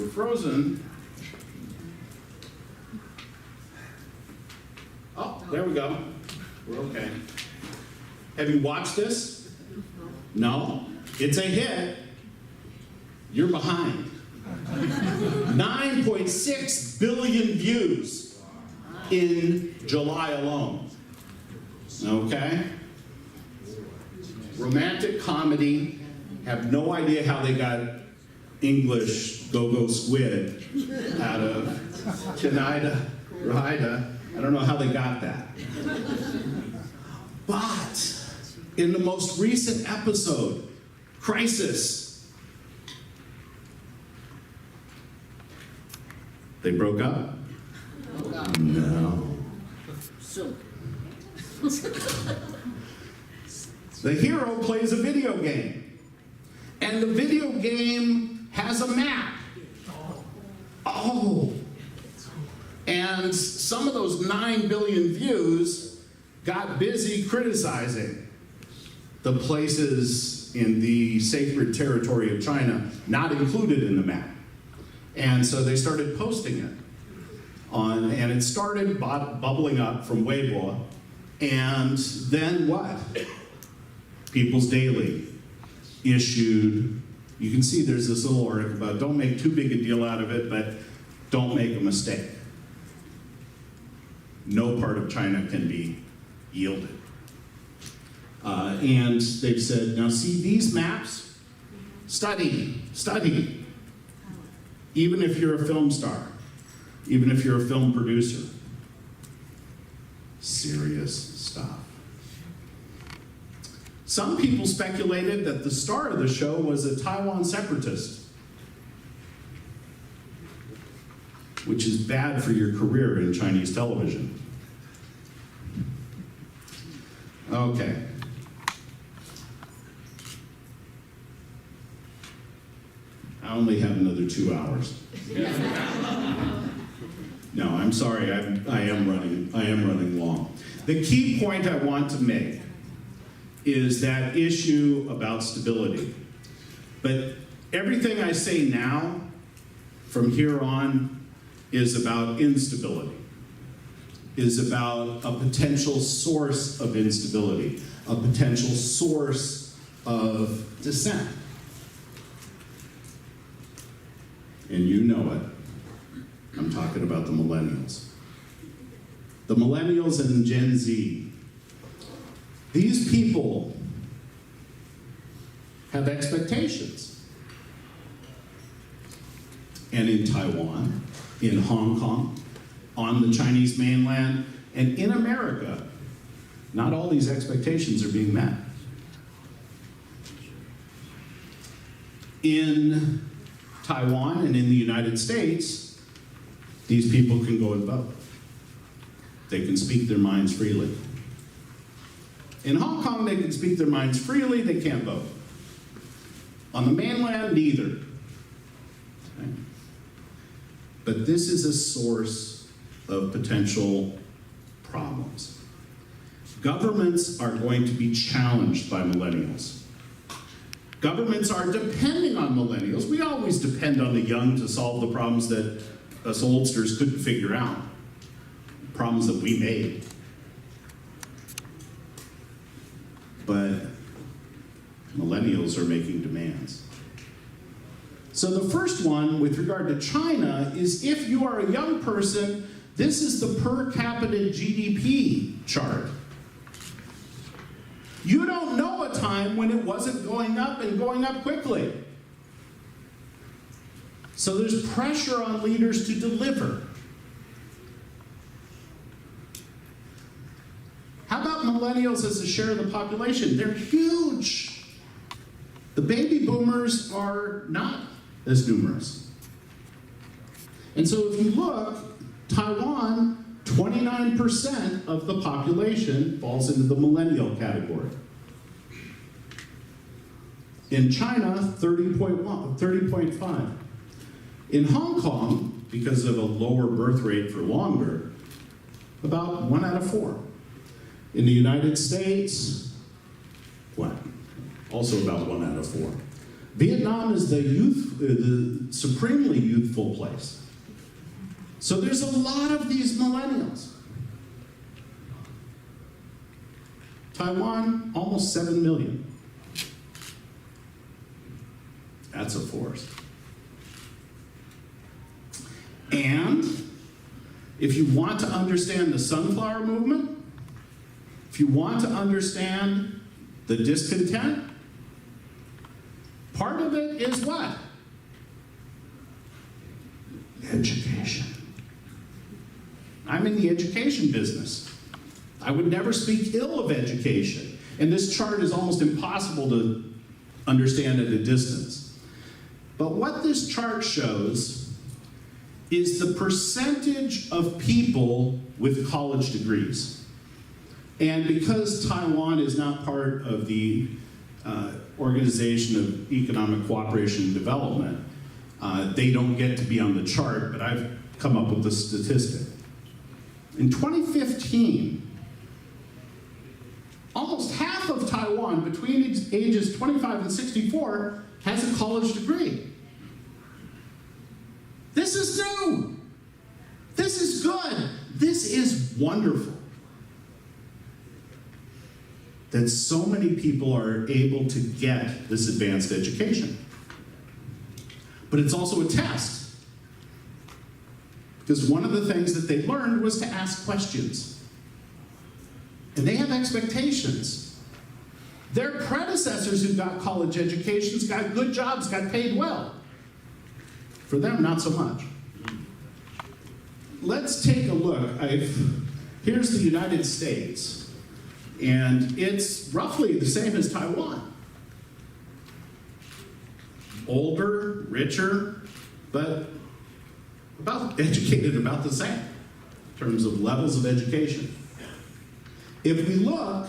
We're frozen. Oh, there we go. We're okay. Have you watched this? No? It's a hit. You're behind. 9.6 billion views in July alone. Okay? Romantic comedy. Have no idea how they got English Go-Go Squid out of Kanida Rida. I don't know how they got that. But in the most recent episode, Crisis, they broke up? No. Soon. The hero plays a video game, and the video game has a map. Oh. And some of those 9 billion views got busy criticizing the places in the sacred territory of China not included in the map. And so they started posting it on, and it started bubbling up from Weibo. And then what? People's Daily issued, you can see there's this little article about don't make too big a deal out of it, but don't make a mistake. No part of China can be yielded. And they've said, now see these maps? Study. Even if you're a film star, even if you're a film producer. Serious stuff. Some people speculated that the star of the show was a Taiwan separatist, which is bad for your career in Chinese television. Okay. I only have another 2 hours. No, I'm sorry, I am running long. The key point I want to make is that issue about stability. But everything I say now, from here on, is about instability, is about a potential source of instability, a potential source of dissent. And you know it. I'm talking about the millennials. The millennials and Gen Z. These people have expectations. And in Taiwan, in Hong Kong, on the Chinese mainland, and in America, not all these expectations are being met. In Taiwan and in the United States, these people can go and vote. They can speak their minds freely. In Hong Kong, they can speak their minds freely, they can't vote. On the mainland, neither. Okay? But this is a source of potential problems. Governments are going to be challenged by millennials. Governments are depending on millennials. We always depend on the young to solve the problems that us oldsters couldn't figure out, problems that we made. But millennials are making demands. So the first one, with regard to China, is if you are a young person, this is the per capita GDP chart. You don't know a time when it wasn't going up and going up quickly. So there's pressure on leaders to deliver. How about millennials as a share of the population? They're huge. The baby boomers are not as numerous. And so if you look, Taiwan, 29% of the population falls into the millennial category. In China, 30.5. In Hong Kong, because of a lower birth rate for longer, about 1 out of 4. In the United States, what? Also about 1 out of 4. Vietnam is the supremely youthful place. So there's a lot of these millennials. Taiwan, almost 7 million. That's a force. And if you want to understand the sunflower movement, if you want to understand the discontent, part of it is what? Education. I'm in the education business. I would never speak ill of education. And this chart is almost impossible to understand at a distance. But what this chart shows is the percentage of people with college degrees. And because Taiwan is not part of the Organization of Economic Cooperation and Development, they don't get to be on the chart, but I've come up with a statistic. In 2015, almost half of Taiwan between ages 25 and 64 has a college degree. This is new. This is good. This is wonderful. That so many people are able to get this advanced education. But it's also a test. Because one of the things that they learned was to ask questions. And they have expectations. Their predecessors who got college educations got good jobs, got paid well. For them, not so much. Let's take a look. Here's the United States. And it's roughly the same as Taiwan. Older, richer, but educated about the same in terms of levels of education. If we look,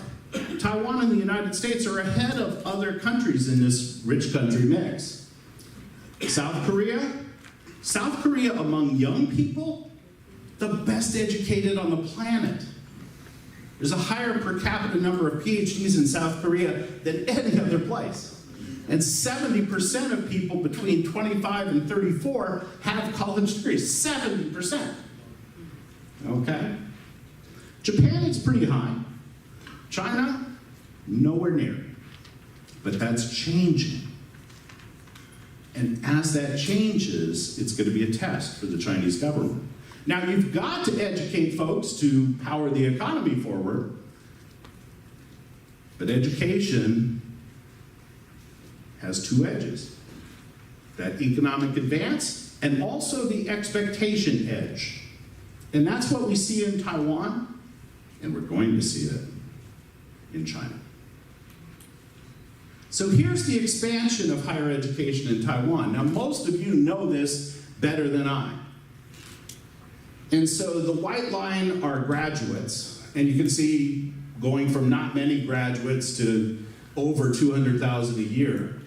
Taiwan and the United States are ahead of other countries in this rich country mix. South Korea among young people, the best educated on the planet. There's a higher per capita number of PhDs in South Korea than any other place. And 70% of people between 25 and 34 have college degrees. 70%. Okay? Japan is pretty high. China, nowhere near. But that's changing. And as that changes, it's going to be a test for the Chinese government. Now, you've got to educate folks to power the economy forward. But education has two edges. That economic advance and also the expectation edge. And that's what we see in Taiwan, and we're going to see it in China. So here's the expansion of higher education in Taiwan. Now, most of you know this better than I. And so the white line are graduates, and you can see going from not many graduates to over 200,000 a year.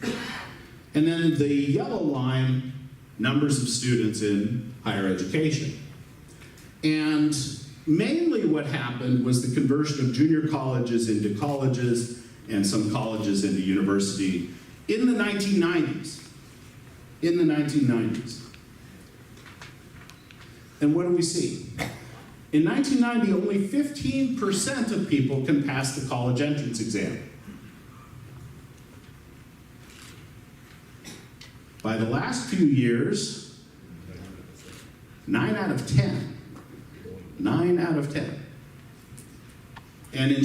And then the yellow line, numbers of students in higher education. And mainly what happened was the conversion of junior colleges into colleges and some colleges into university in the 1990s. In the 1990s. And what do we see? In 1990, only 15% of people can pass the college entrance exam. By the last few years, 9 out of 10. 9 out of 10. And in